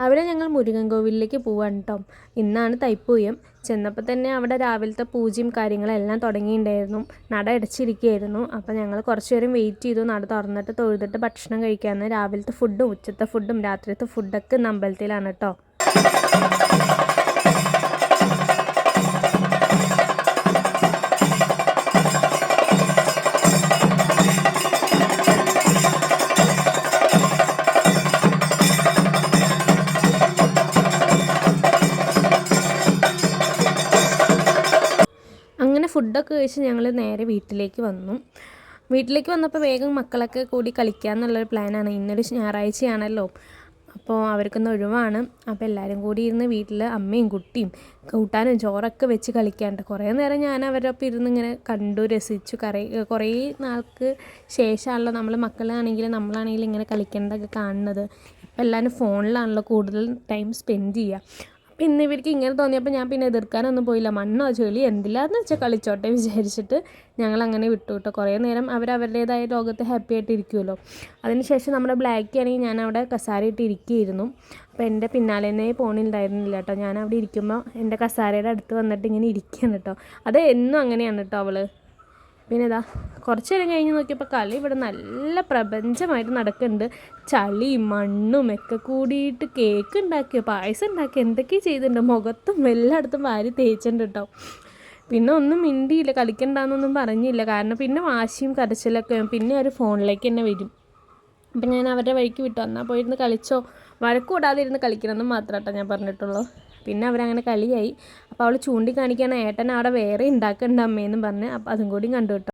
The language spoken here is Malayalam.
രാവിലെ ഞങ്ങൾ മുരുകൻ കോവിലിലേക്ക് പോവാണ് കേട്ടോ. ഇന്നാണ് തൈപ്പൂയം. ചെന്നപ്പോൾ തന്നെ അവിടെ രാവിലത്തെ പൂജയും കാര്യങ്ങളെല്ലാം തുടങ്ങിയിട്ടുണ്ടായിരുന്നു. നട അടച്ചിരിക്കുകയായിരുന്നു. അപ്പോൾ ഞങ്ങൾ കുറച്ച് നേരം വെയിറ്റ് ചെയ്തു. നട തുറന്നിട്ട് തൊഴുതിട്ട് ഭക്ഷണം കഴിക്കാമെന്ന്. രാവിലത്തെ ഫുഡും ഉച്ചത്തെ ഫുഡും രാത്രിയത്തെ ഫുഡൊക്കെ ഇന്ന് അമ്പലത്തിലാണ് കേട്ടോ. അങ്ങനെ ഫുഡൊക്കെ കഴിച്ച് ഞങ്ങൾ നേരെ വീട്ടിലേക്ക് വന്നു. വീട്ടിലേക്ക് വന്നപ്പോൾ വേഗം മക്കളൊക്കെ കൂടി കളിക്കുക എന്നുള്ളൊരു പ്ലാനാണ്. ഇന്നൊരു ഞായറാഴ്ചയാണല്ലോ, അപ്പോൾ അവർക്കൊന്ന് ഒഴിവാണ്. അപ്പോൾ എല്ലാവരും കൂടി ഇരുന്ന് വീട്ടിൽ അമ്മയും കുട്ടിയും കൂട്ടാനും ചോറൊക്കെ വെച്ച് കളിക്കാണ്ട് കുറേ നേരം ഞാൻ അവരൊപ്പം ഇരുന്ന് ഇങ്ങനെ കണ്ടു രസിച്ചു. കുറേ നാൾക്ക് ശേഷമാണല്ലോ നമ്മൾ മക്കളാണെങ്കിലും നമ്മളാണെങ്കിലും ഇങ്ങനെ കളിക്കേണ്ടതൊക്കെ കാണുന്നത്. ഇപ്പോൾ എല്ലാവരും ഫോണിലാണല്ലോ കൂടുതൽ ടൈം സ്പെൻഡ് ചെയ്യുക. അപ്പോൾ ഇന്ന് ഇവർക്ക് ഇങ്ങനെ തോന്നിയപ്പോൾ ഞാൻ പിന്നെ എതിർക്കാനൊന്നും പോയില്ല. മണ്ണോ ചെളി എന്തില്ലാന്ന് വെച്ചാൽ കളിച്ചോട്ടെ വിചാരിച്ചിട്ട് ഞങ്ങളങ്ങനെ വിട്ടു കേട്ടോ. കുറേ നേരം അവരവരുടേതായ ലോകത്ത് ഹാപ്പി ആയിട്ട് ഇരിക്കുമല്ലോ. അതിനുശേഷം നമ്മുടെ ബ്ലാക്കി ആണെങ്കിൽ ഞാൻ അവിടെ കസാരയിട്ട് ഇരിക്കുകയായിരുന്നു. അപ്പോൾ എൻ്റെ പിന്നാലെ തന്നെ പോണിണ്ടായിരുന്നില്ല കേട്ടോ. ഞാൻ അവിടെ ഇരിക്കുമ്പോൾ എൻ്റെ കസാരയുടെ അടുത്ത് വന്നിട്ട് ഇങ്ങനെ ഇരിക്കുകയാണ് കേട്ടോ. അത് എന്നും അങ്ങനെയാണ് കേട്ടോ അവൾ. പിന്നെ ഇതാ കുറച്ച് നേരം കഴിഞ്ഞ് നോക്കിയപ്പോൾ കളി ഇവിടെ നല്ല പ്രപഞ്ചമായിട്ട് നടക്കുന്നുണ്ട്. ചളിയും മണ്ണും ഒക്കെ കൂടിയിട്ട് കേക്ക് ഉണ്ടാക്കിയ പായസം ഉണ്ടാക്കിയ എന്തൊക്കെയാണ് ചെയ്തിട്ടുണ്ട്. മുഖത്തും എല്ലായിടത്തും വാരി തേച്ചിട്ടുണ്ട് കേട്ടോ. പിന്നെ ഒന്നും മിണ്ടിയില്ല, കളിക്കണ്ടെന്നൊന്നും പറഞ്ഞില്ല. കാരണം പിന്നെ വാശിയും കരച്ചിലൊക്കെ പിന്നെ ഒരു ഫോണിലേക്ക് തന്നെ വരും. അപ്പം ഞാൻ അവരുടെ വഴിക്ക് വിട്ടു. എന്നാൽ പോയിരുന്ന് കളിച്ചോ, വഴക്കൂടാതെ ഇരുന്ന് കളിക്കണമെന്ന് മാത്രം കേട്ടോ ഞാൻ പറഞ്ഞിട്ടുള്ളൂ. പിന്നെ അവരങ്ങനെ കളിയായി. അപ്പോൾ അവൾ ചൂണ്ടിക്കാണിക്കുകയാണ് ഏട്ടൻ അവിടെ വേറെ ഉണ്ടാക്കണ്ട അമ്മയെന്നും പറഞ്ഞ്. അപ്പോൾ അതും കൂടി കണ്ടു കേട്ടോ.